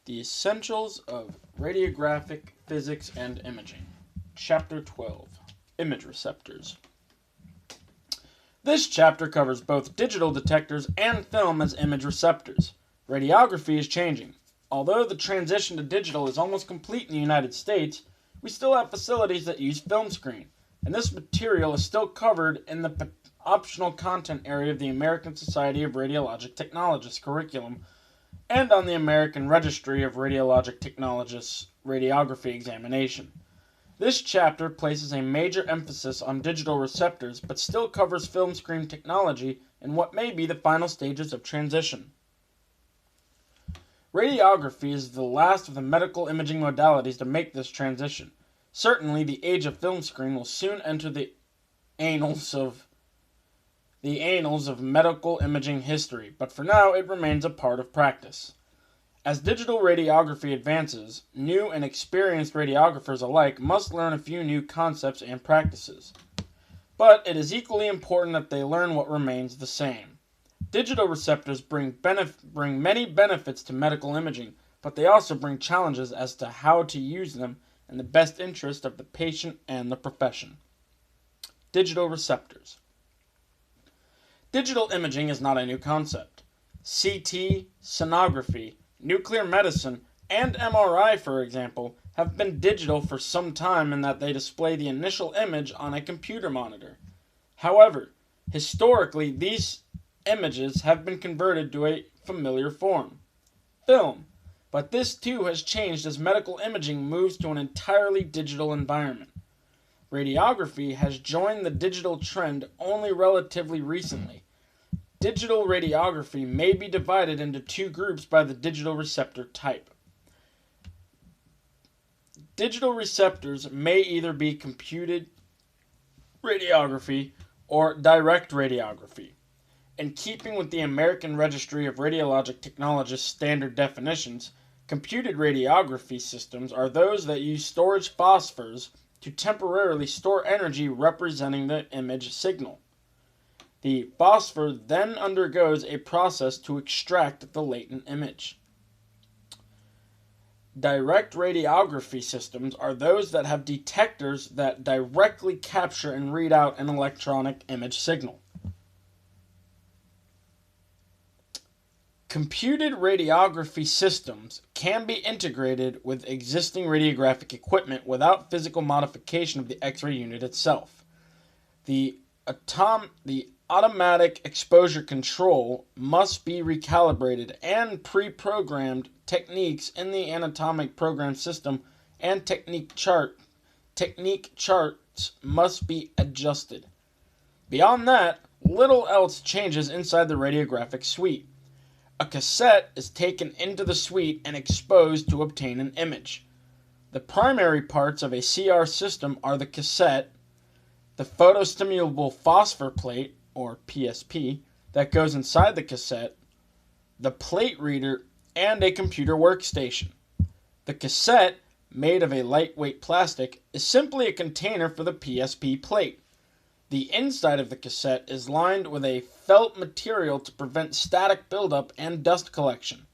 The Essentials of Radiographic Physics and Imaging. Chapter 12. Image Receptors. This chapter covers both digital detectors and film as image receptors. Radiography is changing. Although the transition to digital is almost complete in the United States, we still have facilities that use film screen, and this material is still covered in the optional content area of the American Society of Radiologic Technologists curriculum and on the American Registry of Radiologic Technologists radiography examination. This chapter places a major emphasis on digital receptors, but still covers film screen technology and what may be the final stages of transition. Radiography is the last of the medical imaging modalities to make this transition. Certainly, the age of film screen will soon enter the annals of medical imaging history, but for now it remains a part of practice. As digital radiography advances, new and experienced radiographers alike must learn a few new concepts and practices. But it is equally important that they learn what remains the same. Digital receptors bring many benefits to medical imaging, but they also bring challenges as to how to use them in the best interest of the patient and the profession. Digital receptors. Digital imaging is not a new concept. CT, sonography, nuclear medicine, and MRI, for example, have been digital for some time in that they display the initial image on a computer monitor. However, historically, these images have been converted to a familiar form, film, but this too has changed as medical imaging moves to an entirely digital environment. Radiography has joined the digital trend only relatively recently. Digital radiography may be divided into two groups by the digital receptor type. Digital receptors may either be computed radiography or direct radiography. In keeping with the American Registry of Radiologic Technologists standard definitions, computed radiography systems are those that use storage phosphors to temporarily store energy representing the image signal. The phosphor then undergoes a process to extract the latent image. Direct radiography systems are those that have detectors that directly capture and read out an electronic image signal. Computed radiography systems can be integrated with existing radiographic equipment without physical modification of the X-ray unit itself. The automatic exposure control must be recalibrated, and pre-programmed techniques in the anatomic program system and technique charts must be adjusted. Beyond that, little else changes inside the radiographic suite. A cassette is taken into the suite and exposed to obtain an image. The primary parts of a CR system are the cassette, the photostimulable phosphor plate, or PSP, that goes inside the cassette, the plate reader, and a computer workstation. The cassette, made of a lightweight plastic, is simply a container for the PSP plate. The inside of the cassette is lined with a felt material to prevent static buildup and dust collection.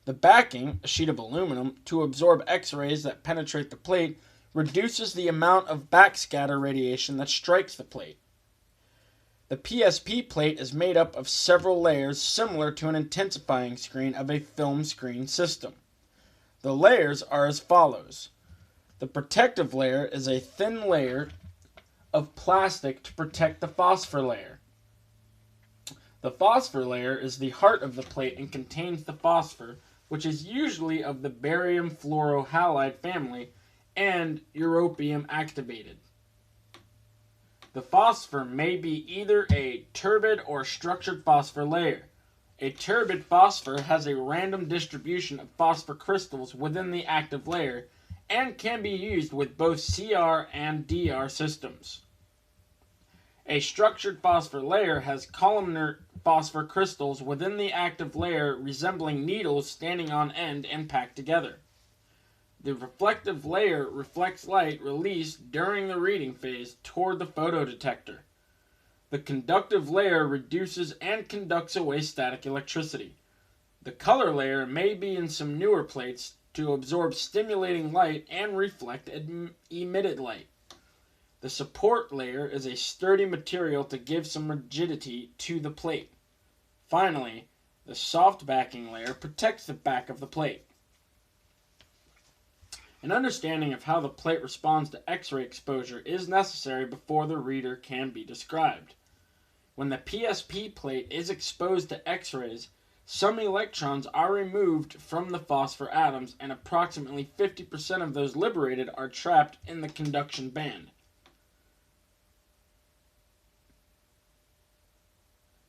The backing, a sheet of aluminum, to absorb X-rays that penetrate the plate, reduces the amount of backscatter radiation that strikes the plate. The PSP plate is made up of several layers similar to an intensifying screen of a film screen system. The layers are as follows. The protective layer is a thin layer of plastic to protect the phosphor layer. The phosphor layer is the heart of the plate and contains the phosphor, which is usually of the barium fluorohalide family and europium activated. The phosphor may be either a turbid or structured phosphor layer. A turbid phosphor has a random distribution of phosphor crystals within the active layer and can be used with both CR and DR systems. A structured phosphor layer has columnar phosphor crystals within the active layer resembling needles standing on end and packed together. The reflective layer reflects light released during the reading phase toward the photodetector. The conductive layer reduces and conducts away static electricity. The color layer may be in some newer plates to absorb stimulating light and reflect emitted light. The support layer is a sturdy material to give some rigidity to the plate. Finally, the soft backing layer protects the back of the plate. An understanding of how the plate responds to X-ray exposure is necessary before the reader can be described. When the PSP plate is exposed to X-rays, some electrons are removed from the phosphor atoms, and approximately 50% of those liberated are trapped in the conduction band.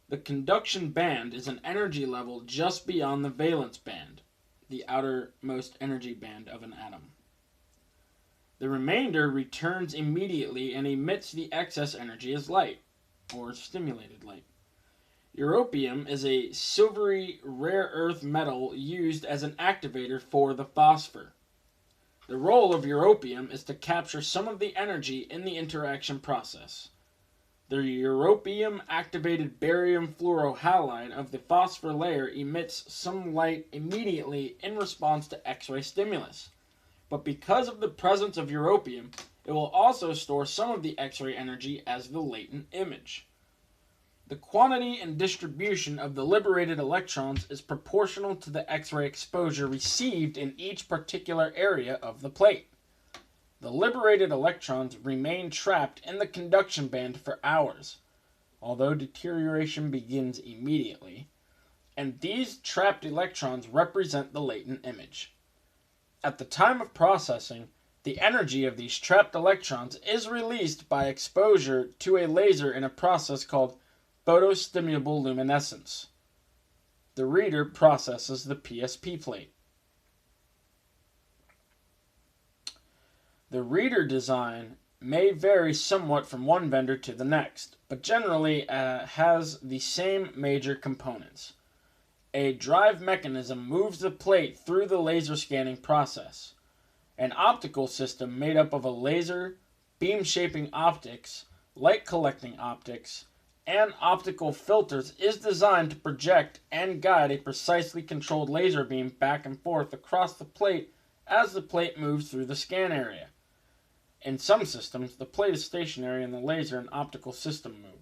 The conduction band is an energy level just beyond the valence band, the outermost energy band of an atom. The remainder returns immediately and emits the excess energy as light, or stimulated light. Europium is a silvery rare earth metal used as an activator for the phosphor. The role of europium is to capture some of the energy in the interaction process. The europium activated barium fluorohalide of the phosphor layer emits some light immediately in response to X-ray stimulus. But because of the presence of europium, it will also store some of the X-ray energy as the latent image. The quantity and distribution of the liberated electrons is proportional to the X-ray exposure received in each particular area of the plate. The liberated electrons remain trapped in the conduction band for hours, although deterioration begins immediately, and these trapped electrons represent the latent image. At the time of processing, the energy of these trapped electrons is released by exposure to a laser in a process called photostimulable luminescence. The reader processes the PSP plate. The reader design may vary somewhat from one vendor to the next, but generally has the same major components. A drive mechanism moves the plate through the laser scanning process. An optical system made up of a laser, beam shaping optics, light collecting optics, and optical filters is designed to project and guide a precisely controlled laser beam back and forth across the plate as the plate moves through the scan area. In some systems, the plate is stationary and the laser and optical system move.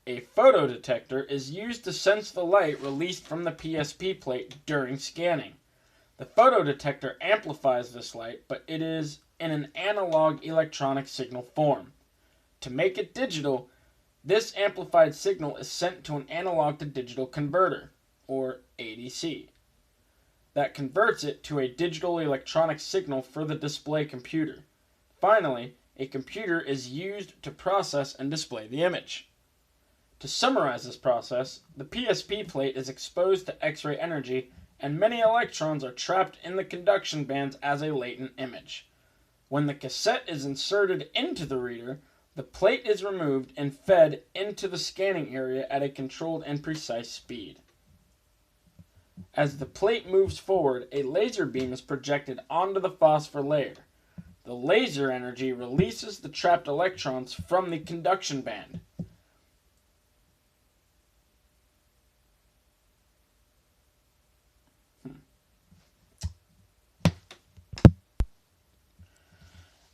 A photodetector is used to sense the light released from the PSP plate during scanning. The photodetector amplifies this light, but it is in an analog electronic signal form. To make it digital, this amplified signal is sent to an analog to digital converter, or ADC, that converts it to a digital electronic signal for the display computer. Finally, a computer is used to process and display the image. To summarize this process, the PSP plate is exposed to X-ray energy, and many electrons are trapped in the conduction bands as a latent image. When the cassette is inserted into the reader, the plate is removed and fed into the scanning area at a controlled and precise speed. As the plate moves forward, a laser beam is projected onto the phosphor layer. The laser energy releases the trapped electrons from the conduction band.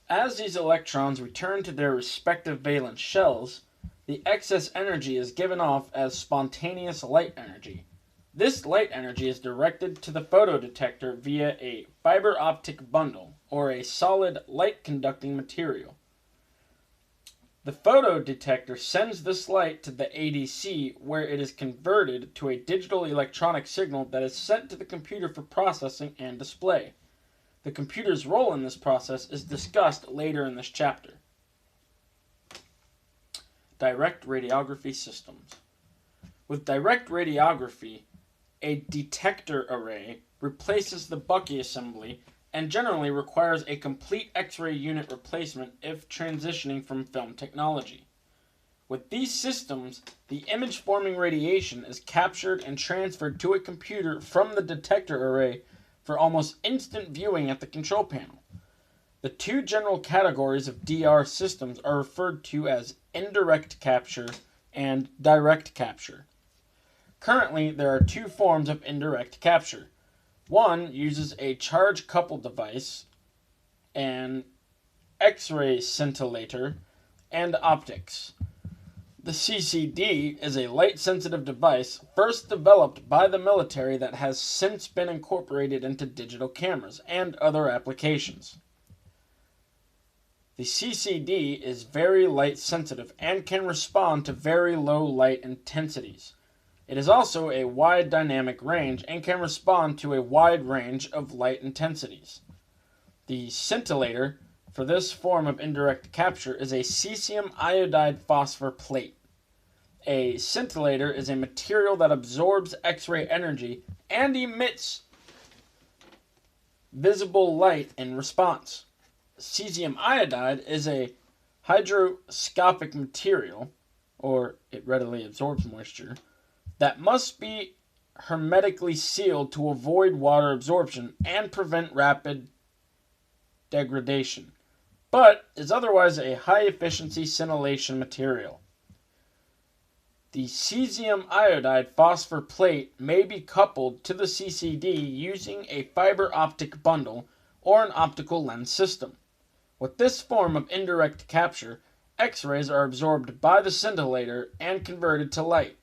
As these electrons return to their respective valence shells, the excess energy is given off as spontaneous light energy. This light energy is directed to the photodetector via a fiber optic bundle, or a solid light-conducting material. The photodetector sends this light to the ADC, where it is converted to a digital electronic signal that is sent to the computer for processing and display. The computer's role in this process is discussed later in this chapter. Direct radiography systems. With direct radiography, a detector array replaces the Bucky assembly and generally requires a complete X-ray unit replacement if transitioning from film technology. With these systems, the image-forming radiation is captured and transferred to a computer from the detector array for almost instant viewing at the control panel. The two general categories of DR systems are referred to as indirect capture and direct capture. Currently, there are two forms of indirect capture. One uses a charge-coupled device, an X-ray scintillator, and optics. The CCD is a light-sensitive device first developed by the military that has since been incorporated into digital cameras and other applications. The CCD is very light-sensitive and can respond to very low light intensities. It is also a wide dynamic range and can respond to a wide range of light intensities. The scintillator for this form of indirect capture is a cesium iodide phosphor plate. A scintillator is a material that absorbs X-ray energy and emits visible light in response. Cesium iodide is a hygroscopic material, or it readily absorbs moisture, that must be hermetically sealed to avoid water absorption and prevent rapid degradation, but is otherwise a high-efficiency scintillation material. The cesium iodide phosphor plate may be coupled to the CCD using a fiber optic bundle or an optical lens system. With this form of indirect capture, X-rays are absorbed by the scintillator and converted to light.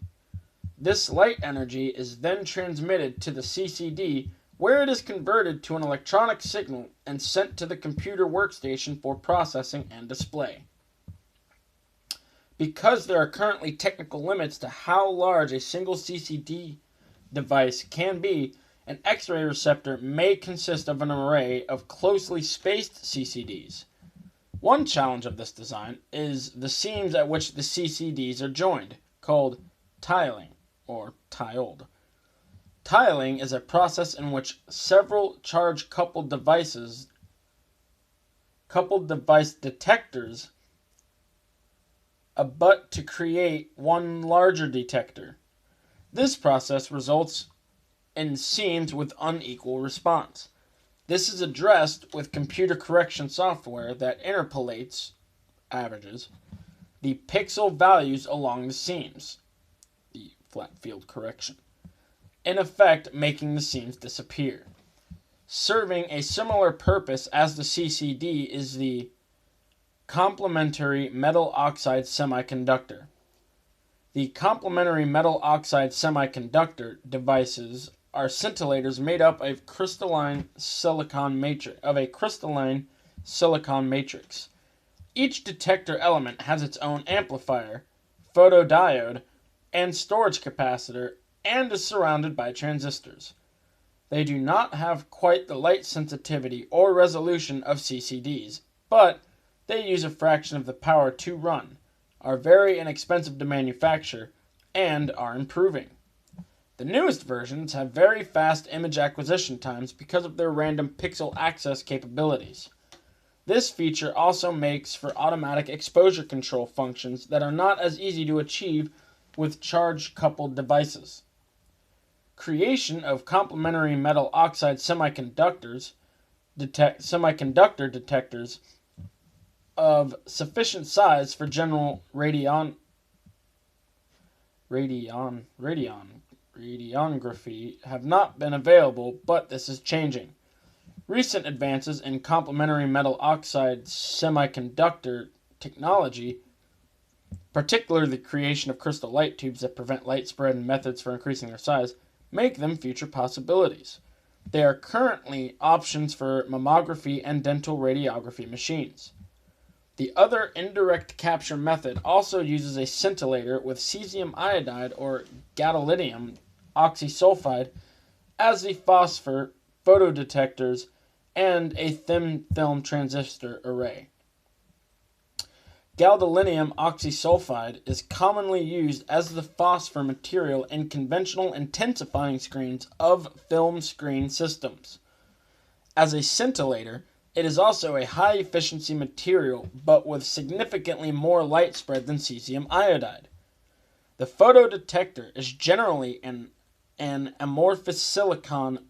This light energy is then transmitted to the CCD, where it is converted to an electronic signal and sent to the computer workstation for processing and display. Because there are currently technical limits to how large a single CCD device can be, an X-ray receptor may consist of an array of closely spaced CCDs. One challenge of this design is the seams at which the CCDs are joined, called tiling or tiled. Tiling is a process in which several charge-coupled device detectors abut to create one larger detector. This process results in seams with unequal response. This is addressed with computer correction software that averages, the pixel values along the seams, the flat field correction, in effect making the seams disappear. Serving a similar purpose as the CCD is the complementary metal oxide semiconductor. The complementary metal oxide semiconductor devices are scintillators made up of a crystalline silicon matrix. Each detector element has its own amplifier, photodiode, and storage capacitor, and is surrounded by transistors. They do not have quite the light sensitivity or resolution of CCDs, but they use a fraction of the power to run, are very inexpensive to manufacture, and are improving. The newest versions have very fast image acquisition times because of their random pixel access capabilities. This feature also makes for automatic exposure control functions that are not as easy to achieve with charge-coupled devices. Creation of complementary metal oxide semiconductor detectors of sufficient size for general radiography have not been available, but this is changing. Recent advances in complementary metal oxide semiconductor technology, particularly the creation of crystal light tubes that prevent light spread and methods for increasing their size, make them future possibilities. They are currently options for mammography and dental radiography machines. The other indirect capture method also uses a scintillator with cesium iodide or gadolinium oxysulfide as the phosphor photodetectors and a thin film transistor array. Gadolinium oxysulfide is commonly used as the phosphor material in conventional intensifying screens of film screen systems. As a scintillator, it is also a high-efficiency material, but with significantly more light spread than cesium iodide. The photodetector is generally an amorphous silicon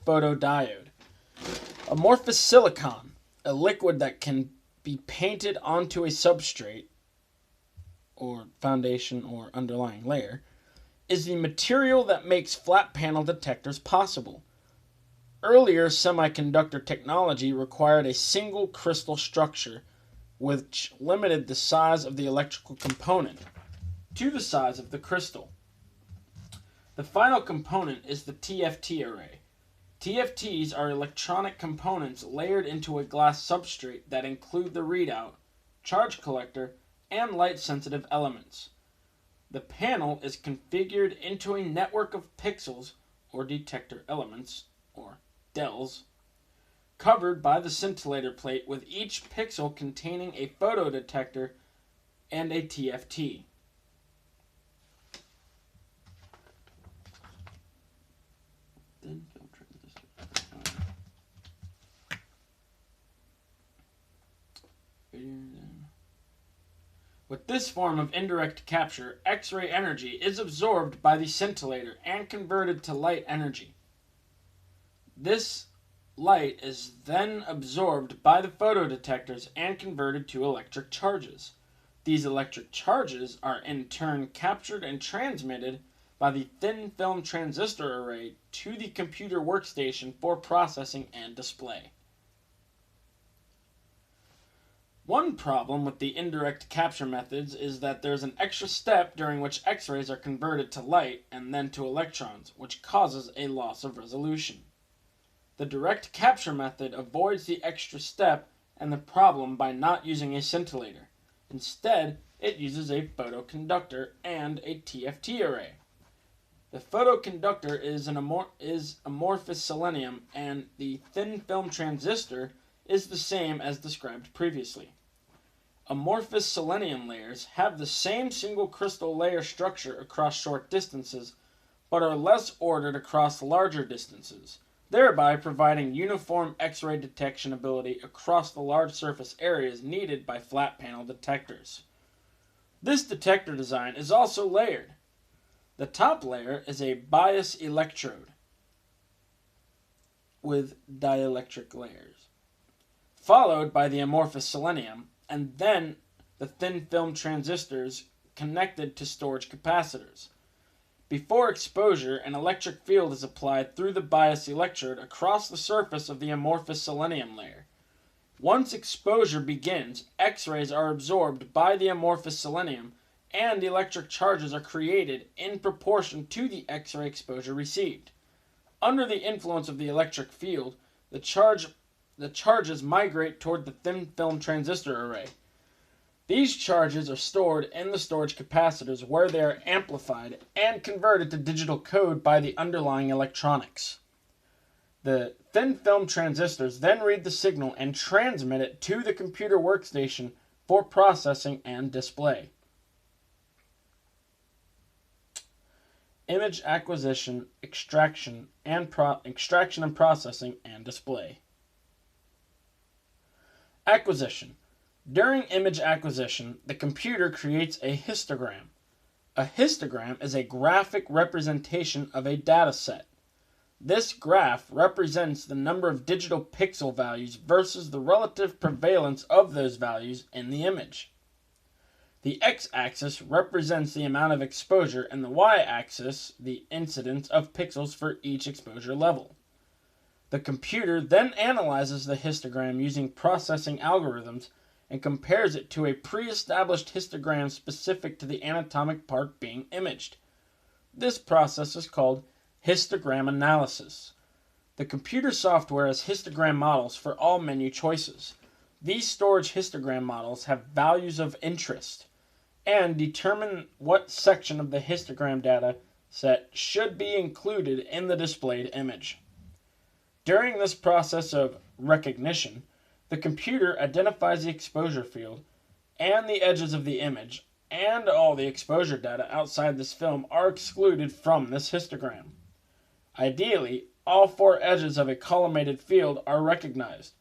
photodiode. Amorphous silicon, a liquid that can be painted onto a substrate or foundation or underlying layer is the material that makes flat panel detectors possible. Earlier semiconductor technology required a single crystal structure, which limited the size of the electrical component to the size of the crystal. The final component is the TFT array. TFTs are electronic components layered into a glass substrate that include the readout, charge collector, and light-sensitive elements. The panel is configured into a network of pixels, or detector elements, or DELs, covered by the scintillator plate, with each pixel containing a photodetector and a TFT. With this form of indirect capture, X-ray energy is absorbed by the scintillator and converted to light energy. This light is then absorbed by the photodetectors and converted to electric charges. These electric charges are in turn captured and transmitted by the thin film transistor array to the computer workstation for processing and display. One problem with the indirect capture methods is that there's an extra step during which X-rays are converted to light and then to electrons, which causes a loss of resolution. The direct capture method avoids the extra step and the problem by not using a scintillator. Instead, it uses a photoconductor and a TFT array. The photoconductor is amorphous selenium, and the thin film transistor is the same as described previously. Amorphous selenium layers have the same single crystal layer structure across short distances, but are less ordered across larger distances, thereby providing uniform X-ray detection ability across the large surface areas needed by flat panel detectors. This detector design is also layered. The top layer is a bias electrode with dielectric layers, followed by the amorphous selenium, and then the thin film transistors connected to storage capacitors. Before exposure, an electric field is applied through the bias electrode across the surface of the amorphous selenium layer. Once exposure begins, X-rays are absorbed by the amorphous selenium, and electric charges are created in proportion to the X-ray exposure received. Under the influence of the electric field, the charges migrate toward the thin film transistor array. These charges are stored in the storage capacitors, where they are amplified and converted to digital code by the underlying electronics. The thin film transistors then read the signal and transmit it to the computer workstation for processing and display. Image acquisition, extraction and processing and display. Acquisition. During image acquisition, the computer creates a histogram. A histogram is a graphic representation of a data set. This graph represents the number of digital pixel values versus the relative prevalence of those values in the image. The x-axis represents the amount of exposure, and the y-axis the incidence of pixels for each exposure level. The computer then analyzes the histogram using processing algorithms and compares it to a pre-established histogram specific to the anatomic part being imaged. This process is called histogram analysis. The computer software has histogram models for all menu choices. These storage histogram models have values of interest and determine what section of the histogram data set should be included in the displayed image. During this process of recognition, the computer identifies the exposure field and the edges of the image, and all the exposure data outside this film are excluded from this histogram. Ideally, all 4 edges of a collimated field are recognized.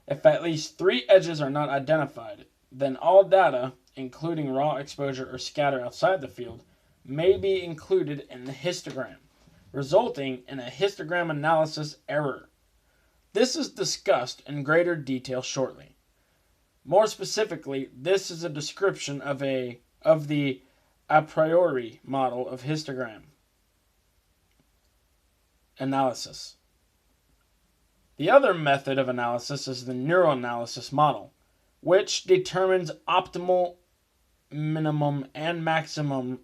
If at least 3 edges are not identified, then all data, including raw exposure or scatter outside the field, may be included in the histogram, resulting in a histogram analysis error. This is discussed in greater detail shortly. More specifically, this is a description of the a priori model of histogram analysis. The other method of analysis is the neuroanalysis model, which determines optimal, minimum, and maximum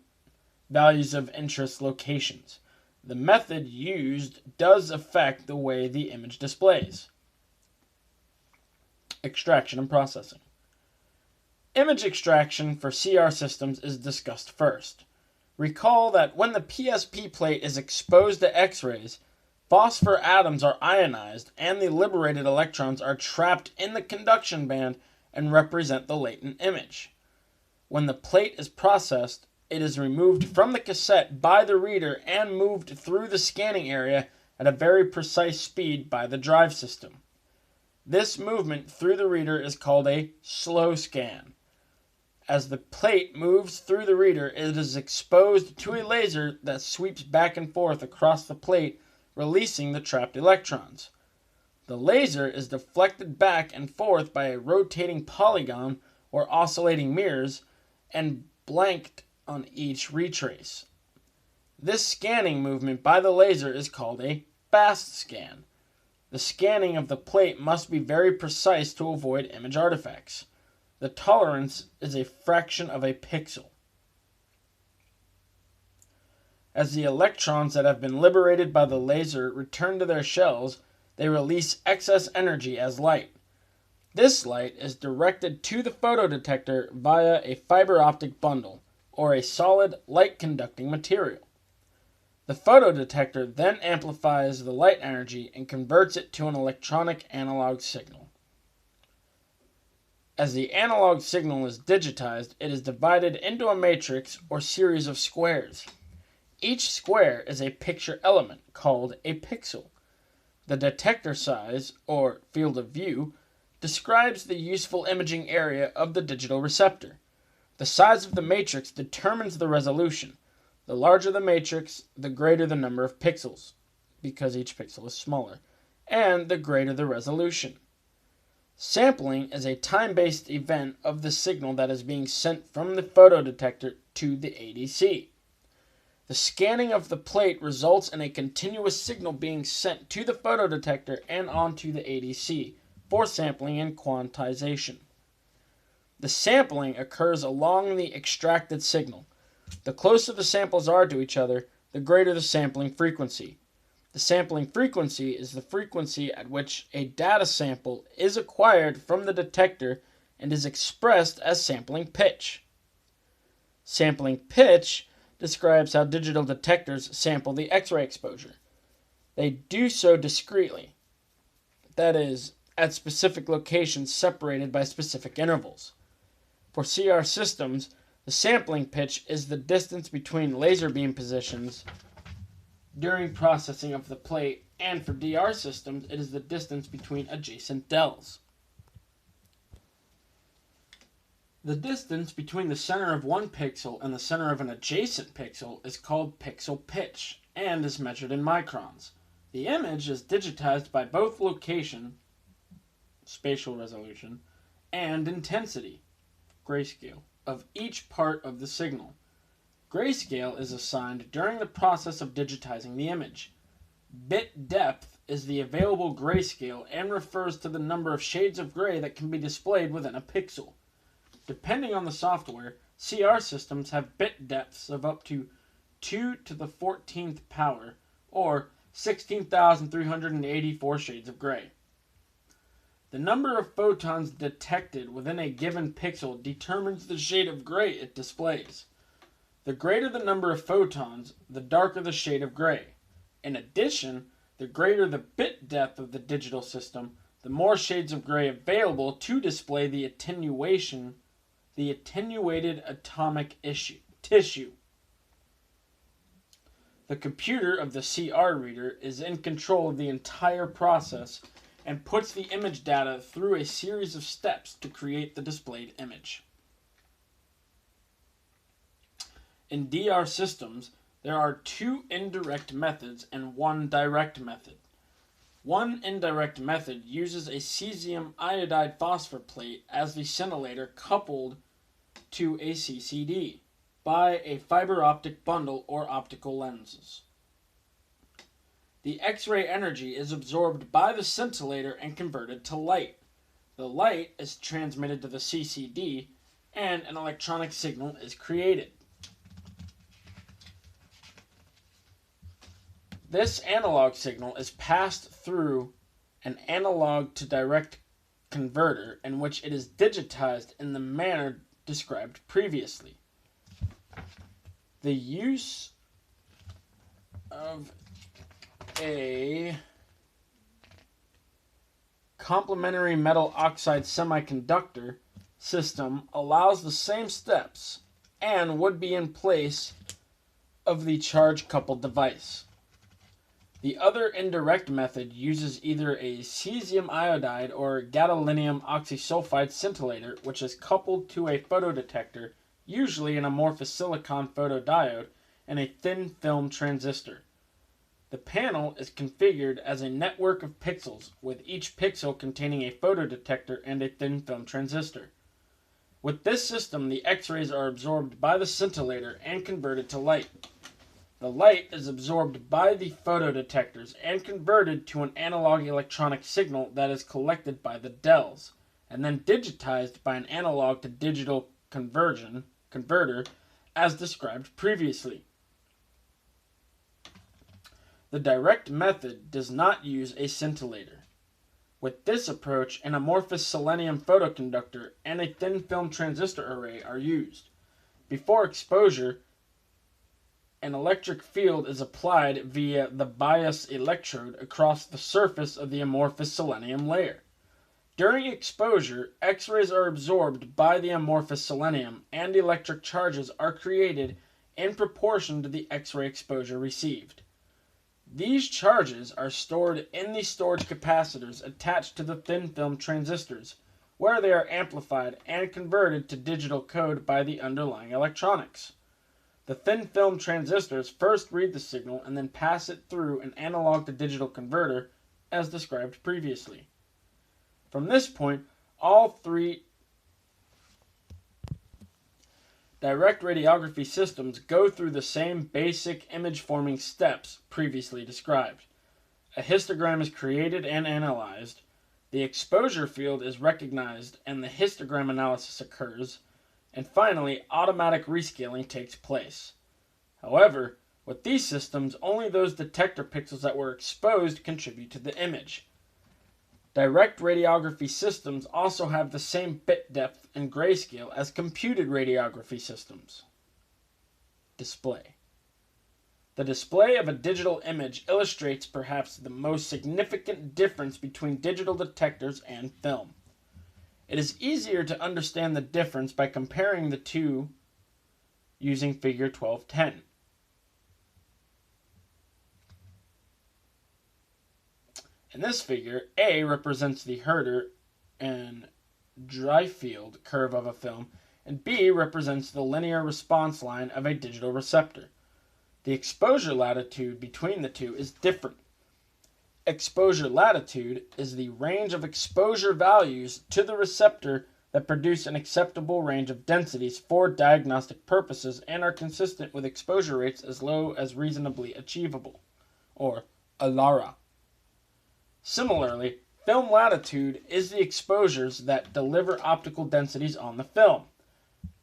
values of interest locations. The method used does affect the way the image displays. Extraction and processing. Image extraction for CR systems is discussed first. Recall that when the PSP plate is exposed to X-rays, phosphor atoms are ionized and the liberated electrons are trapped in the conduction band and represent the latent image. When the plate is processed, it is removed from the cassette by the reader and moved through the scanning area at a very precise speed by the drive system. This movement through the reader is called a slow scan. As the plate moves through the reader, it is exposed to a laser that sweeps back and forth across the plate, releasing the trapped electrons. The laser is deflected back and forth by a rotating polygon or oscillating mirrors and blanked on each retrace. This scanning movement by the laser is called a fast scan. The scanning of the plate must be very precise to avoid image artifacts. The tolerance is a fraction of a pixel. As the electrons that have been liberated by the laser return to their shells, they release excess energy as light. This light is directed to the photodetector via a fiber optic bundle, or a solid light-conducting material. The photodetector then amplifies the light energy and converts it to an electronic analog signal. As the analog signal is digitized, it is divided into a matrix or series of squares. Each square is a picture element called a pixel. The detector size, or field of view, describes the useful imaging area of the digital receptor. The size of the matrix determines the resolution. The larger the matrix, the greater the number of pixels, because each pixel is smaller, and the greater the resolution. Sampling is a time-based event of the signal that is being sent from the photodetector to the ADC. The scanning of the plate results in a continuous signal being sent to the photodetector and onto the ADC for sampling and quantization. The sampling occurs along the extracted signal. The closer the samples are to each other, the greater the sampling frequency. The sampling frequency is the frequency at which a data sample is acquired from the detector and is expressed as sampling pitch. Sampling pitch describes how digital detectors sample the X-ray exposure. They do so discretely, that is, at specific locations separated by specific intervals. For CR systems, the sampling pitch is the distance between laser beam positions during processing of the plate, and for DR systems, it is the distance between adjacent DELs. The distance between the center of one pixel and the center of an adjacent pixel is called pixel pitch and is measured in microns. The image is digitized by both location, spatial resolution, and intensity, grayscale, of each part of the signal. Grayscale is assigned during the process of digitizing the image. Bit depth is the available grayscale and refers to the number of shades of gray that can be displayed within a pixel. Depending on the software, CR systems have bit depths of up to 2 to the 14th power, or 16,384 shades of gray. The number of photons detected within a given pixel determines the shade of gray it displays. The greater the number of photons, the darker the shade of gray. In addition, the greater the bit depth of the digital system, the more shades of gray available to display the attenuated atomic tissue. The computer of the CR reader is in control of the entire process and puts the image data through a series of steps to create the displayed image. In DR systems, there are 2 indirect methods and 1 direct method. One indirect method uses a cesium iodide phosphor plate as the scintillator coupled to a CCD by a fiber optic bundle or optical lenses. The X-ray energy is absorbed by the scintillator and converted to light. The light is transmitted to the CCD and an electronic signal is created. This analog signal is passed through an analog to direct converter in which it is digitized in the manner described previously. The use of a complementary metal oxide semiconductor system allows the same steps and would be in place of the charge-coupled device. The other indirect method uses either a cesium iodide or gadolinium oxysulfide scintillator, which is coupled to a photodetector, usually an amorphous silicon photodiode, and a thin film transistor. The panel is configured as a network of pixels, with each pixel containing a photodetector and a thin film transistor. With this system, the X-rays are absorbed by the scintillator and converted to light. The light is absorbed by the photodetectors and converted to an analog electronic signal that is collected by the DELs, and then digitized by an analog to digital converter as described previously. The direct method does not use a scintillator. With this approach, an amorphous selenium photoconductor and a thin film transistor array are used. Before exposure, an electric field is applied via the bias electrode across the surface of the amorphous selenium layer. During exposure, X-rays are absorbed by the amorphous selenium and electric charges are created in proportion to the X-ray exposure received. These charges are stored in the storage capacitors attached to the thin film transistors, where they are amplified and converted to digital code by the underlying electronics. The thin film transistors first read the signal and then pass it through an analog to digital converter, as described previously. From this point, all three direct radiography systems go through the same basic image-forming steps previously described. A histogram is created and analyzed, the exposure field is recognized, and the histogram analysis occurs, and finally, automatic rescaling takes place. However, with these systems, only those detector pixels that were exposed contribute to the image. Direct radiography systems also have the same bit depth and grayscale as computed radiography systems. Display. The display of a digital image illustrates perhaps the most significant difference between digital detectors and film. It is easier to understand the difference by comparing the two using figure 12-10. In this figure, A represents the Herder and Dreifield curve of a film, and B represents the linear response line of a digital receptor. The exposure latitude between the two is different. Exposure latitude is the range of exposure values to the receptor that produce an acceptable range of densities for diagnostic purposes and are consistent with exposure rates as low as reasonably achievable, or ALARA. Similarly, film latitude is the exposures that deliver optical densities on the film.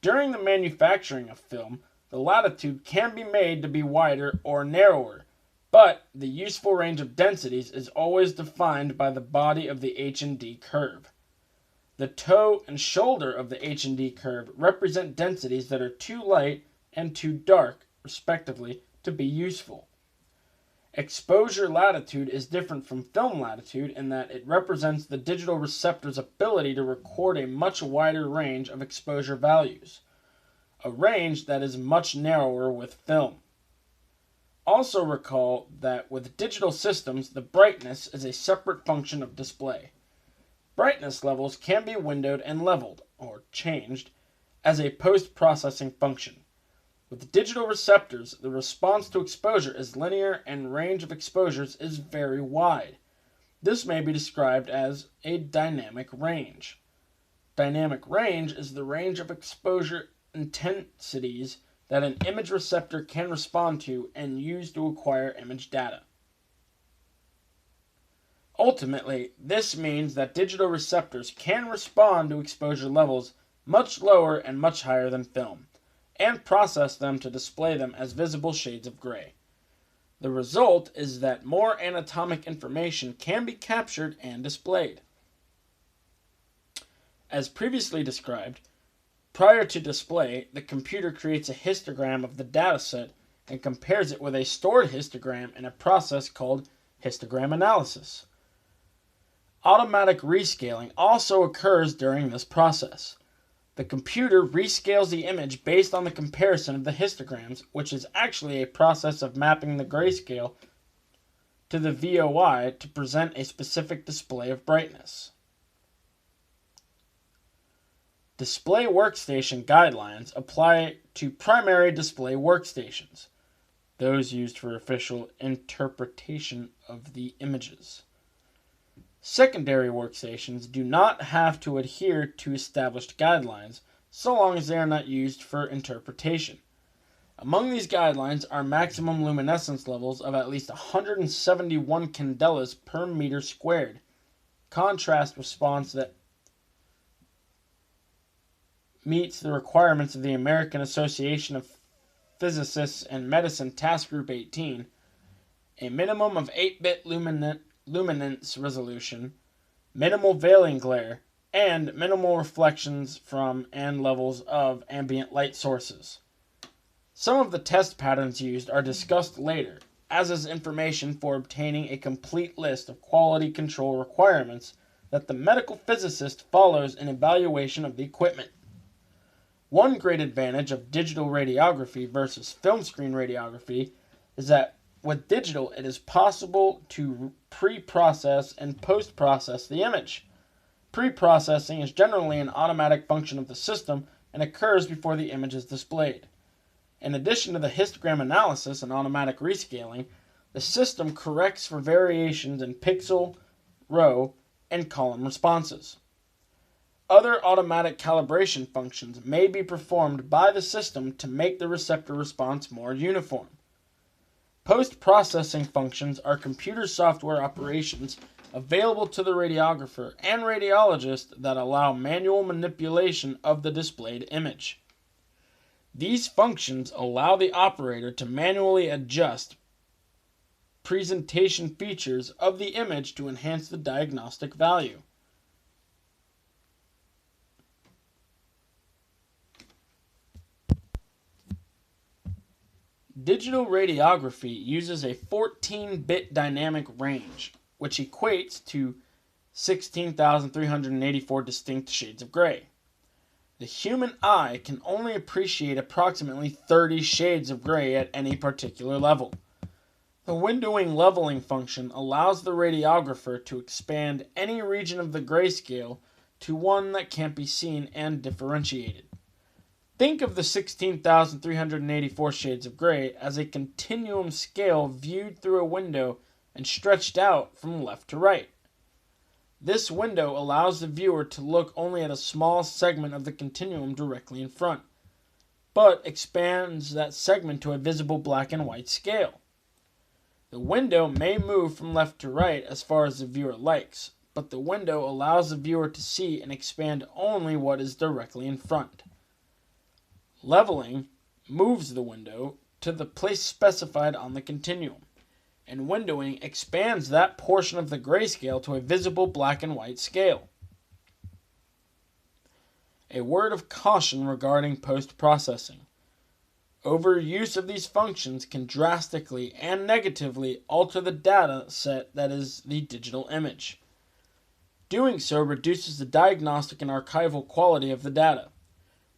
During the manufacturing of film, the latitude can be made to be wider or narrower, but the useful range of densities is always defined by the body of the H&D curve. The toe and shoulder of the H&D curve represent densities that are too light and too dark, respectively, to be useful. Exposure latitude is different from film latitude in that it represents the digital receptor's ability to record a much wider range of exposure values, a range that is much narrower with film. Also recall that with digital systems, the brightness is a separate function of display. Brightness levels can be windowed and leveled, or changed, as a post-processing function. With digital receptors, the response to exposure is linear and range of exposures is very wide. This may be described as a dynamic range. Dynamic range is the range of exposure intensities that an image receptor can respond to and use to acquire image data. Ultimately, this means that digital receptors can respond to exposure levels much lower and much higher than film, and process them to display them as visible shades of gray. The result is that more anatomic information can be captured and displayed. As previously described, prior to display, the computer creates a histogram of the dataset and compares it with a stored histogram in a process called histogram analysis. Automatic rescaling also occurs during this process. The computer rescales the image based on the comparison of the histograms, which is actually a process of mapping the grayscale to the VOI to present a specific display of brightness. Display workstation guidelines apply to primary display workstations, those used for official interpretation of the images. Secondary workstations do not have to adhere to established guidelines so long as they are not used for interpretation. Among these guidelines are maximum luminescence levels of at least 171 candelas per meter squared, contrast response that meets the requirements of the American Association of Physicists and Medicine Task Group 18, a minimum of 8-bit luminance resolution, minimal veiling glare, and minimal reflections from and levels of ambient light sources. Some of the test patterns used are discussed later, as is information for obtaining a complete list of quality control requirements that the medical physicist follows in evaluation of the equipment. One great advantage of digital radiography versus film screen radiography is that with digital, it is possible to pre-process and post-process the image. Pre-processing is generally an automatic function of the system and occurs before the image is displayed. In addition to the histogram analysis and automatic rescaling, the system corrects for variations in pixel, row, and column responses. Other automatic calibration functions may be performed by the system to make the receptor response more uniform. Post-processing functions are computer software operations available to the radiographer and radiologist that allow manual manipulation of the displayed image. These functions allow the operator to manually adjust presentation features of the image to enhance the diagnostic value. Digital radiography uses a 14-bit dynamic range, which equates to 16,384 distinct shades of gray. The human eye can only appreciate approximately 30 shades of gray at any particular level. The windowing leveling function allows the radiographer to expand any region of the grayscale to one that can't be seen and differentiated. Think of the 16,384 shades of gray as a continuum scale viewed through a window and stretched out from left to right. This window allows the viewer to look only at a small segment of the continuum directly in front, but expands that segment to a visible black and white scale. The window may move from left to right as far as the viewer likes, but the window allows the viewer to see and expand only what is directly in front. Leveling moves the window to the place specified on the continuum, and windowing expands that portion of the grayscale to a visible black and white scale. A word of caution regarding post-processing. Overuse of these functions can drastically and negatively alter the data set that is the digital image. Doing so reduces the diagnostic and archival quality of the data.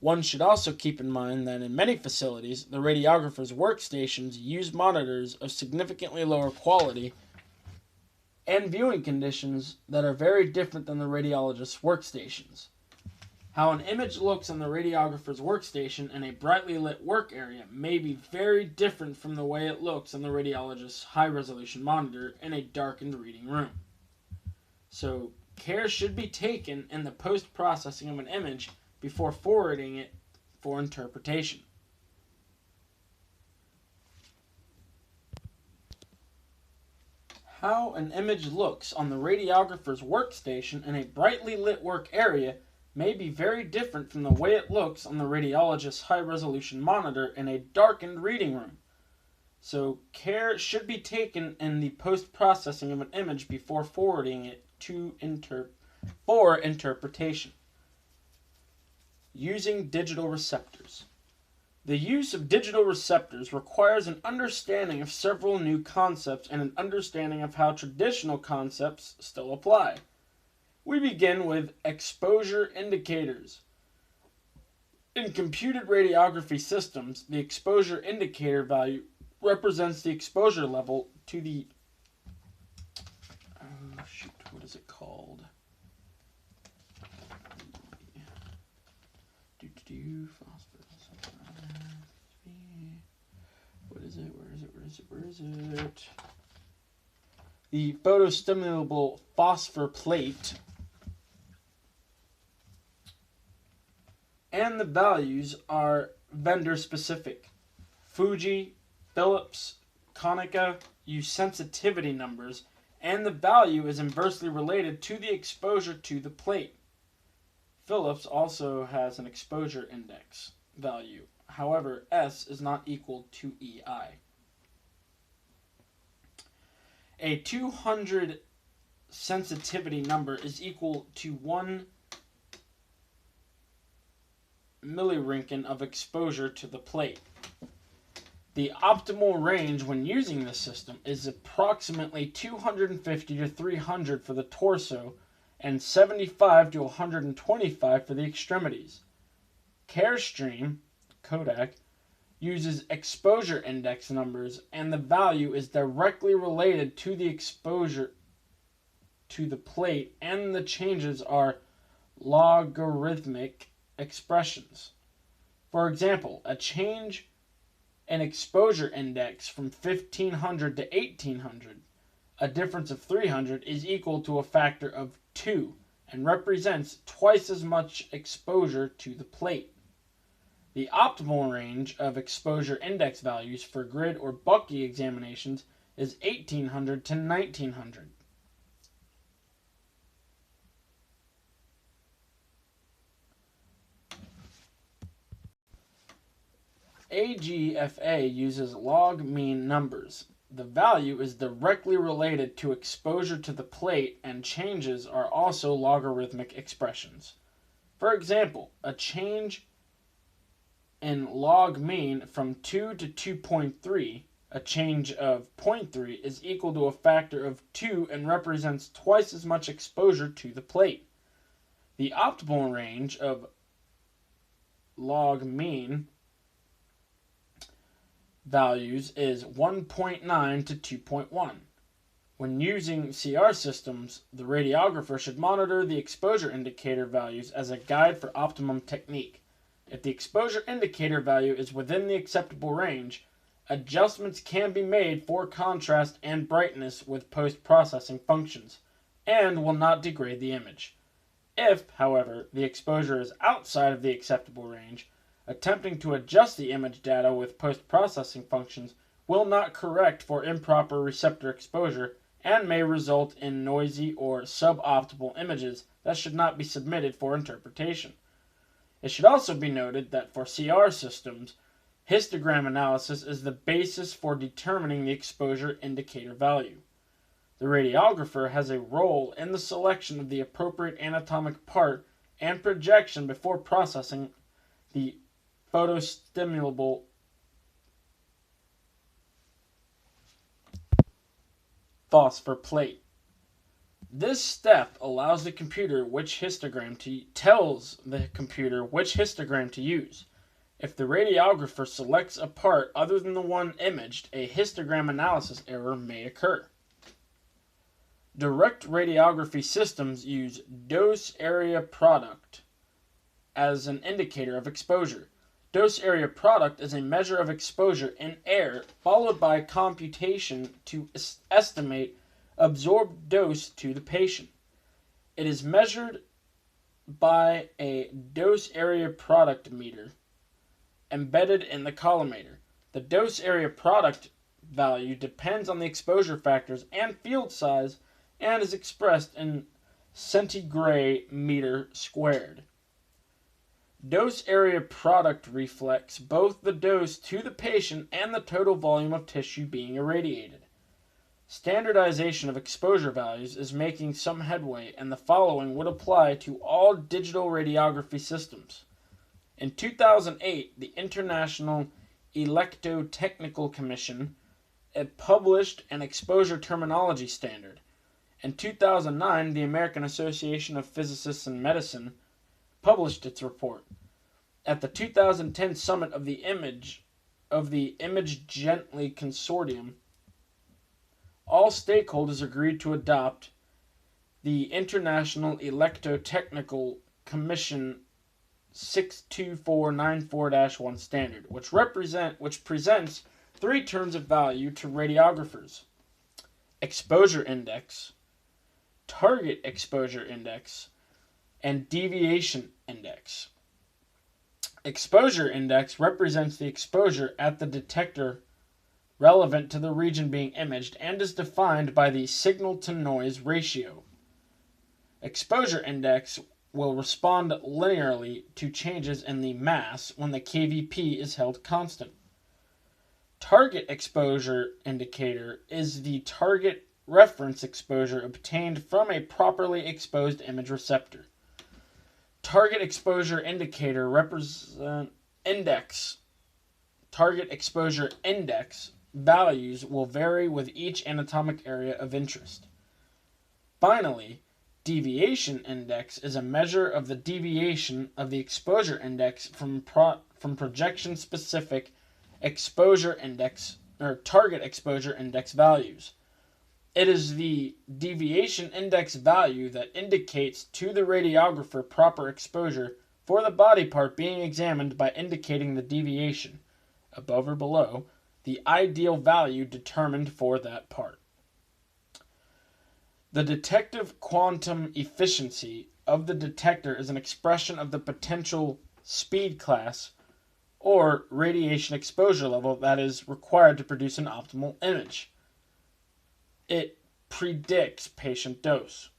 One should also keep in mind that in many facilities, the radiographer's workstations use monitors of significantly lower quality and viewing conditions that are very different than the radiologist's workstations. How an image looks on the radiographer's workstation in a brightly lit work area may be very different from the way it looks on the radiologist's high-resolution monitor in a darkened reading room. So care should be taken in the post-processing of an image before forwarding it for interpretation. How an image looks on the radiographer's workstation in a brightly lit work area may be very different from the way it looks on the radiologist's high-resolution monitor in a darkened reading room. So care should be taken in the post-processing of an image before forwarding it for interpretation. Using digital receptors. The use of digital receptors requires an understanding of several new concepts and an understanding of how traditional concepts still apply. We begin with exposure indicators. In computed radiography systems, the exposure indicator value represents the exposure level to the what is it called? Where is it? The photostimulable phosphor plate, and the values are vendor specific. Fuji, Philips, Konica use sensitivity numbers, and the value is inversely related to the exposure to the plate. Philips also has an exposure index value. However, S is not equal to EI. A 200 sensitivity number is equal to 1 milliroentgen of exposure to the plate. The optimal range when using this system is approximately 250 to 300 for the torso and 75 to 125 for the extremities. Carestream, Kodak, uses exposure index numbers, and the value is directly related to the exposure to the plate, and the changes are logarithmic expressions. For example, a change in exposure index from 1500 to 1800, a difference of 300, is equal to a factor of 2 and represents twice as much exposure to the plate. The optimal range of exposure index values for grid or Bucky examinations is 1800 to 1900. AGFA uses log mean numbers. The value is directly related to exposure to the plate, and changes are also logarithmic expressions. For example, a change in log mean from 2 to 2.3, a change of 0.3, is equal to a factor of 2 and represents twice as much exposure to the plate. The optimal range of log mean values is 1.9 to 2.1. When using CR systems, the radiographer should monitor the exposure indicator values as a guide for optimum technique. If the exposure indicator value is within the acceptable range, adjustments can be made for contrast and brightness with post-processing functions, and will not degrade the image. If, however, the exposure is outside of the acceptable range, attempting to adjust the image data with post-processing functions will not correct for improper receptor exposure and may result in noisy or suboptimal images that should not be submitted for interpretation. It should also be noted that for CR systems, histogram analysis is the basis for determining the exposure indicator value. The radiographer has a role in the selection of the appropriate anatomic part and projection before processing the photostimulable phosphor plate. This step allows the computer tells the computer which histogram to use. If the radiographer selects a part other than the one imaged, a histogram analysis error may occur. Direct radiography systems use dose area product as an indicator of exposure. Dose area product is a measure of exposure in air, followed by computation to estimate absorbed dose to the patient. It is measured by a dose area product meter embedded in the collimator. The dose area product value depends on the exposure factors and field size and is expressed in centigrade meter squared. Dose area product reflects both the dose to the patient and the total volume of tissue being irradiated. Standardization of exposure values is making some headway, and the following would apply to all digital radiography systems. In 2008, the International Electrotechnical Commission published an exposure terminology standard. In 2009, the American Association of Physicists in Medicine published its report. At the 2010 summit of the Image Gently Consortium, all stakeholders agreed to adopt the International Electrotechnical Commission 62494-1 standard, which presents three terms of value to radiographers: exposure index, target exposure index, and deviation index. Exposure index represents the exposure at the detector relevant to the region being imaged and is defined by the signal-to-noise ratio. Exposure index will respond linearly to changes in the mass when the KVP is held constant. Target exposure indicator is the target reference exposure obtained from a properly exposed image receptor. Target exposure indicator target exposure index values will vary with each anatomic area of interest. Finally, deviation index is a measure of the deviation of the exposure index from projection-specific exposure index or target exposure index values. It is the deviation index value that indicates to the radiographer proper exposure for the body part being examined by indicating the deviation, above or below, the ideal value determined for that part. The detective quantum efficiency of the detector is an expression of the potential speed class or radiation exposure level that is required to produce an optimal image. It predicts patient dose.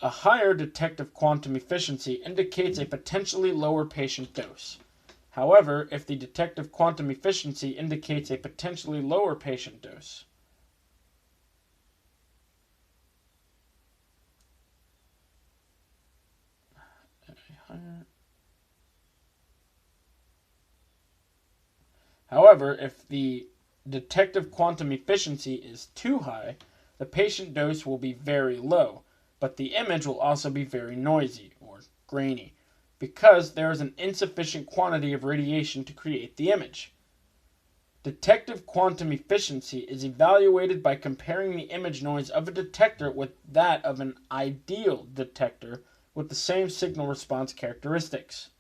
A higher detective quantum efficiency indicates a potentially lower patient dose. However, if the detective quantum efficiency indicates a potentially lower patient dose, if the detective quantum efficiency is too high, the patient dose will be very low, but the image will also be very noisy or grainy, because there is an insufficient quantity of radiation to create the image. Detective quantum efficiency is evaluated by comparing the image noise of a detector with that of an ideal detector with the same signal response characteristics.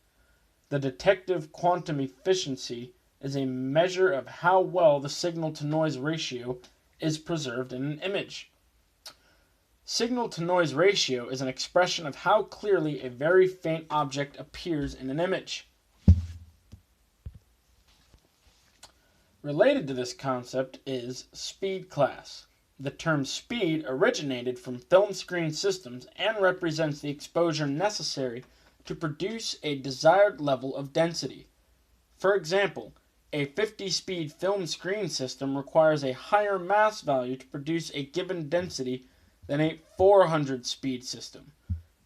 The detective quantum efficiency is a measure of how well the signal-to-noise ratio is preserved in an image. Signal-to-noise ratio is an expression of how clearly a very faint object appears in an image. Related to this concept is speed class. The term speed originated from film screen systems and represents the exposure necessary to produce a desired level of density. For example, a 50-speed film screen system requires a higher mass value to produce a given density than a 400-speed system.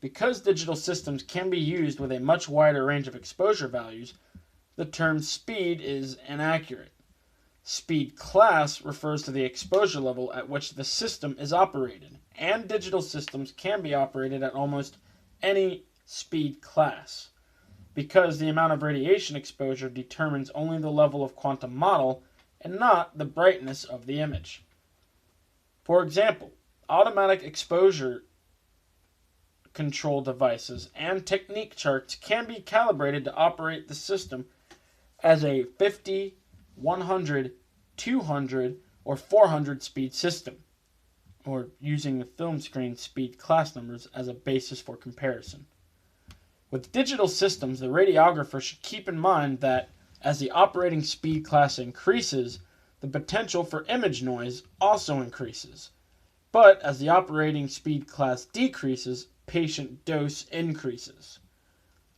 Because digital systems can be used with a much wider range of exposure values, the term speed is inaccurate. Speed class refers to the exposure level at which the system is operated, and digital systems can be operated at almost any speed class, because the amount of radiation exposure determines only the level of quantum model and not the brightness of the image. For example, automatic exposure control devices and technique charts can be calibrated to operate the system as a 50, 100, 200, or 400 speed system. or using the film screen speed class numbers as a basis for comparison. With digital systems, the radiographer should keep in mind that as the operating speed class increases, the potential for image noise also increases. But as the operating speed class decreases, patient dose increases.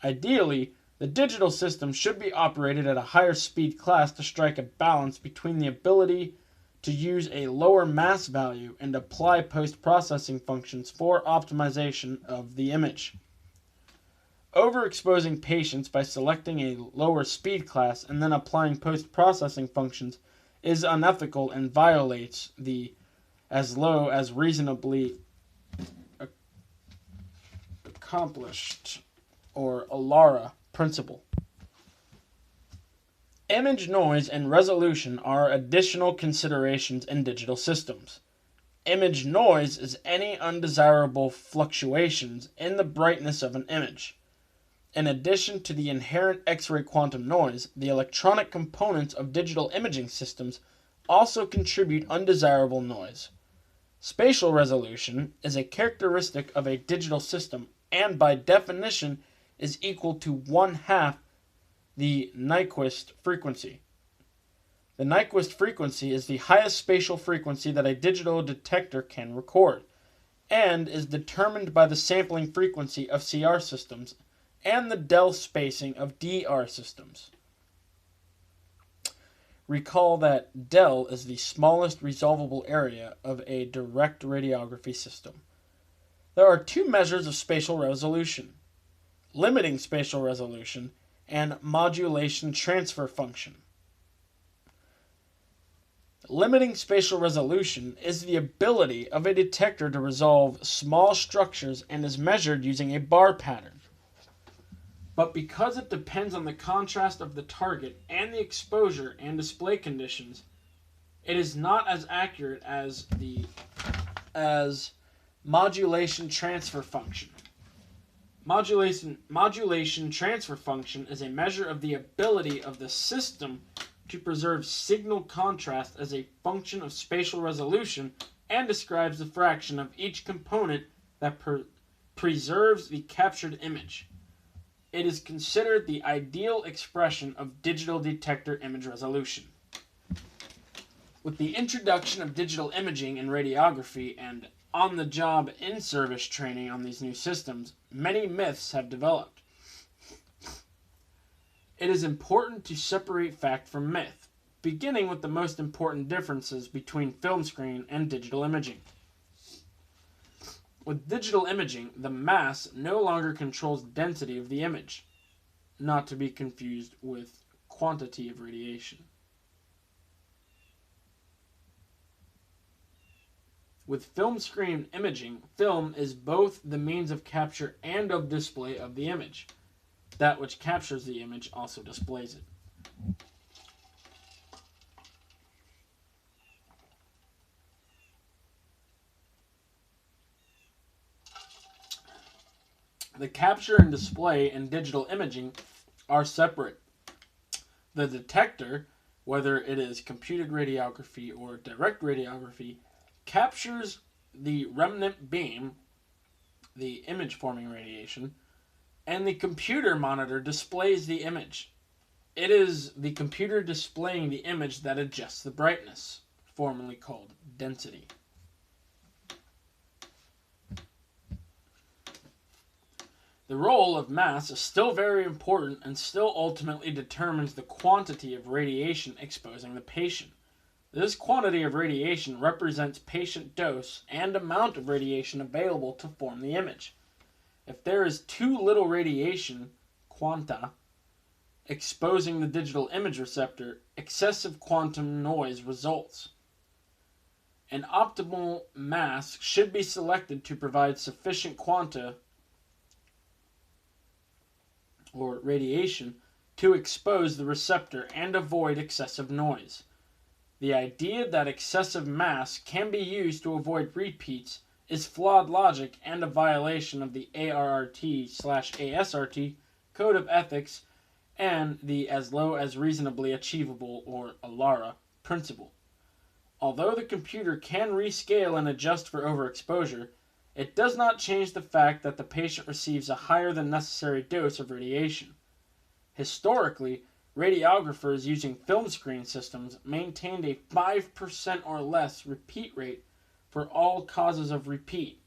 Ideally, the digital system should be operated at a higher speed class to strike a balance between the ability to use a lower mass value and apply post-processing functions for optimization of the image. Overexposing patients by selecting a lower speed class and then applying post-processing functions is unethical and violates the as low as reasonably accomplished or ALARA principle. Image noise and resolution are additional considerations in digital systems. Image noise is any undesirable fluctuations in the brightness of an image. In addition to the inherent X-ray quantum noise, the electronic components of digital imaging systems also contribute undesirable noise. Spatial resolution is a characteristic of a digital system and by definition is equal to 1/2 the Nyquist frequency. The Nyquist frequency is the highest spatial frequency that a digital detector can record, and is determined by the sampling frequency of CR systems and the del spacing of DR systems. Recall that del is the smallest resolvable area of a direct radiography system. There are two measures of spatial resolution: limiting spatial resolution and modulation transfer function. Limiting spatial resolution is the ability of a detector to resolve small structures and is measured using a bar pattern. But because it depends on the contrast of the target and the exposure and display conditions, it is not as accurate as modulation transfer function. Modulation transfer function is a measure of the ability of the system to preserve signal contrast as a function of spatial resolution and describes the fraction of each component that preserves the captured image. It is considered the ideal expression of digital detector image resolution. With the introduction of digital imaging and radiography and on-the-job in-service training on these new systems, many myths have developed. It is important to separate fact from myth, beginning with the most important differences between film screen and digital imaging. With digital imaging, the mass no longer controls density of the image, not to be confused with quantity of radiation. With film screen imaging, film is both the means of capture and of display of the image. That which captures the image also displays it. The capture and display in digital imaging are separate. The detector, whether it is computed radiography or direct radiography, captures the remnant beam, the image-forming radiation, and the computer monitor displays the image. It is the computer displaying the image that adjusts the brightness, formerly called density. The role of mass is still very important and still ultimately determines the quantity of radiation exposing the patient. This quantity of radiation represents patient dose and amount of radiation available to form the image. If there is too little radiation, quanta, exposing the digital image receptor, excessive quantum noise results. An optimal mask should be selected to provide sufficient quanta or radiation to expose the receptor and avoid excessive noise. The idea that excessive mass can be used to avoid repeats is flawed logic and a violation of the ARRT/ASRT Code of Ethics and the as low as reasonably achievable or ALARA principle. Although the computer can rescale and adjust for overexposure, it does not change the fact that the patient receives a higher than necessary dose of radiation. Historically, radiographers using film screen systems maintained a 5% or less repeat rate for all causes of repeat,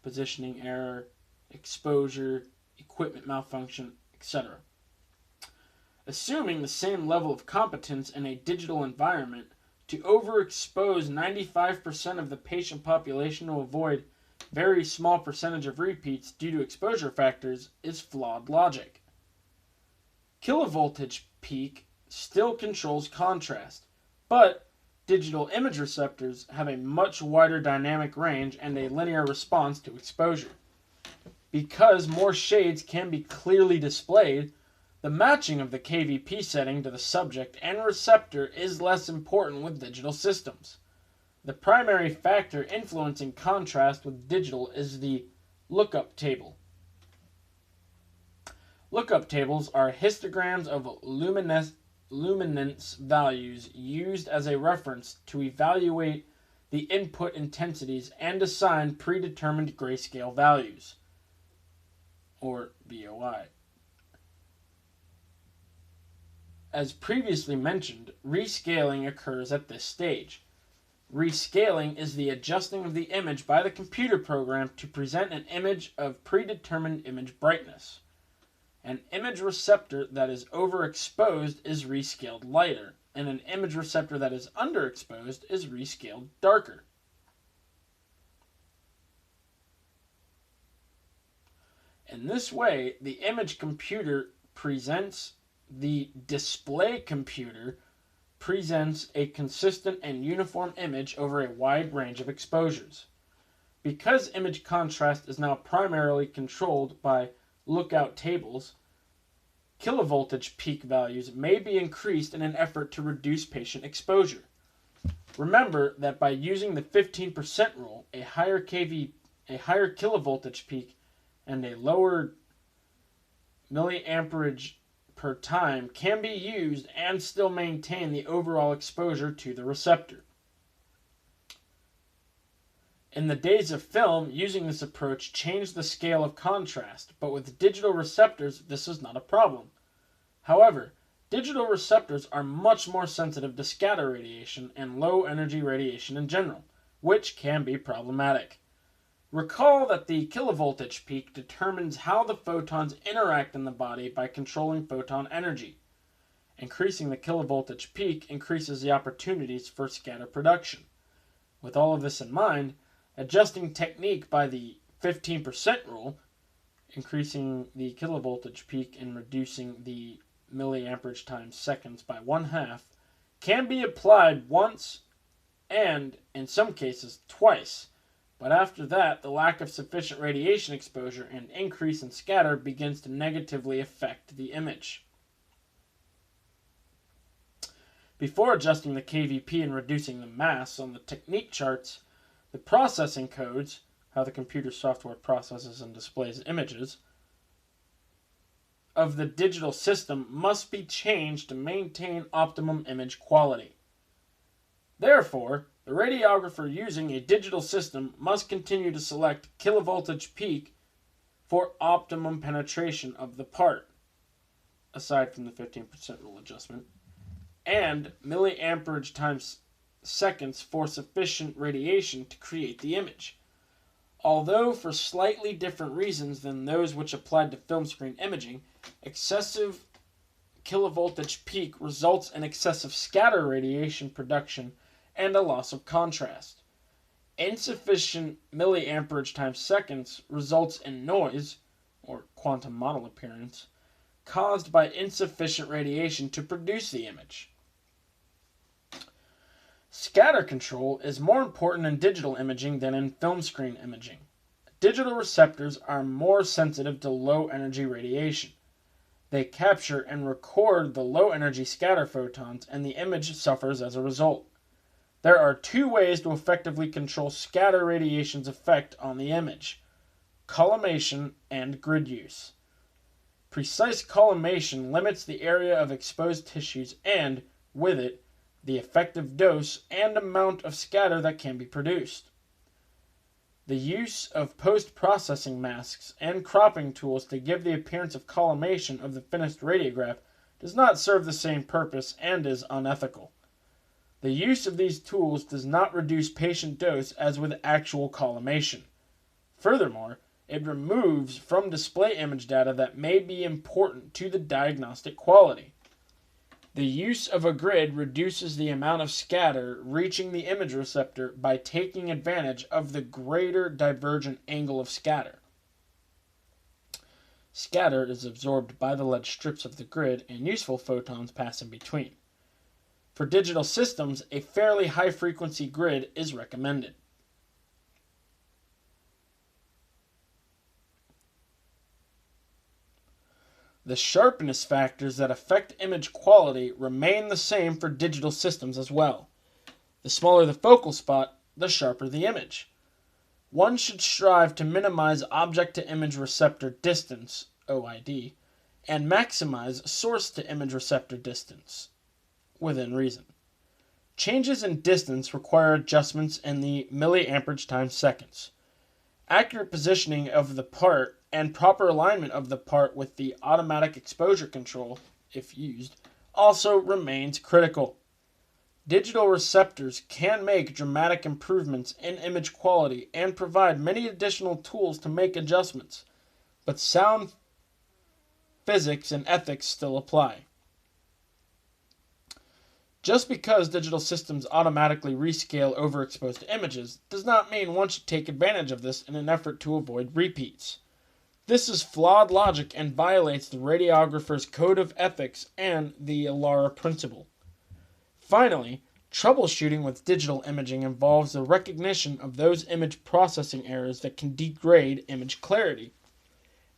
positioning error, exposure, equipment malfunction, etc. Assuming the same level of competence in a digital environment, to overexpose 95% of the patient population to avoid very small percentage of repeats due to exposure factors is flawed logic. Kilovoltage peak still controls contrast, but digital image receptors have a much wider dynamic range and a linear response to exposure. Because more shades can be clearly displayed, the matching of the KVP setting to the subject and receptor is less important with digital systems. The primary factor influencing contrast with digital is the lookup table. Lookup tables are histograms of luminance values used as a reference to evaluate the input intensities and assign predetermined grayscale values, or VOI. As previously mentioned, rescaling occurs at this stage. Rescaling is the adjusting of the image by the computer program to present an image of predetermined image brightness. An image receptor that is overexposed is rescaled lighter, and an image receptor that is underexposed is rescaled darker. In this way, the image computer presents the display computer presents a consistent and uniform image over a wide range of exposures. Because image contrast is now primarily controlled by lookout tables, kilovoltage peak values may be increased in an effort to reduce patient exposure. Remember that by using the 15% rule, a higher kilovoltage peak and a lower milliamperage per time can be used and still maintain the overall exposure to the receptor. In the days of film, using this approach changed the scale of contrast, but with digital receptors, this is not a problem. However, digital receptors are much more sensitive to scatter radiation and low energy radiation in general, which can be problematic. Recall that the kilovoltage peak determines how the photons interact in the body by controlling photon energy. Increasing the kilovoltage peak increases the opportunities for scatter production. With all of this in mind, adjusting technique by the 15% rule, increasing the kilovoltage peak and reducing the milliamperage times seconds by 1/2, can be applied once and, in some cases, twice. But after that, the lack of sufficient radiation exposure and increase in scatter begins to negatively affect the image. Before adjusting the KVP and reducing the mass on the technique charts, the processing codes, how the computer software processes and displays images, of the digital system must be changed to maintain optimum image quality. Therefore, the radiographer using a digital system must continue to select kilovoltage peak for optimum penetration of the part, aside from the 15% rule adjustment, and milliamperage times seconds for sufficient radiation to create the image. Although for slightly different reasons than those which applied to film screen imaging, excessive kilovoltage peak results in excessive scatter radiation production and a loss of contrast. Insufficient milliamperage times seconds results in noise, or quantum model appearance, caused by insufficient radiation to produce the image. Scatter control is more important in digital imaging than in film screen imaging. Digital receptors are more sensitive to low energy radiation. They capture and record the low energy scatter photons, and the image suffers as a result. There are two ways to effectively control scatter radiation's effect on the image: collimation and grid use. Precise collimation limits the area of exposed tissues and, with it, the effective dose, and amount of scatter that can be produced. The use of post-processing masks and cropping tools to give the appearance of collimation of the finished radiograph does not serve the same purpose and is unethical. The use of these tools does not reduce patient dose as with actual collimation. Furthermore, it removes from display image data that may be important to the diagnostic quality. The use of a grid reduces the amount of scatter reaching the image receptor by taking advantage of the greater divergent angle of scatter. Scatter is absorbed by the lead strips of the grid and useful photons pass in between. For digital systems, a fairly high-frequency grid is recommended. The sharpness factors that affect image quality remain the same for digital systems as well. The smaller the focal spot, the sharper the image. One should strive to minimize object-to-image receptor distance, OID, and maximize source-to-image receptor distance, within reason. Changes in distance require adjustments in the milliamperage times seconds. Accurate positioning of the part and proper alignment of the part with the automatic exposure control, if used, also remains critical. Digital receptors can make dramatic improvements in image quality and provide many additional tools to make adjustments, but sound physics and ethics still apply. Just because digital systems automatically rescale overexposed images does not mean one should take advantage of this in an effort to avoid repeats. This is flawed logic and violates the radiographer's code of ethics and the ALARA principle. Finally, troubleshooting with digital imaging involves the recognition of those image processing errors that can degrade image clarity.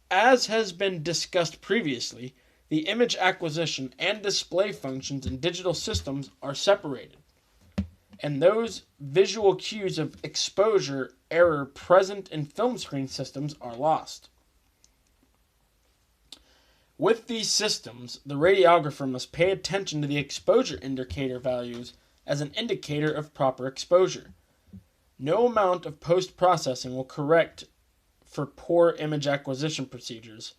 As has been discussed previously, the image acquisition and display functions in digital systems are separated, and those visual cues of exposure error present in film screen systems are lost. With these systems, the radiographer must pay attention to the exposure indicator values as an indicator of proper exposure. No amount of post-processing will correct for poor image acquisition procedures,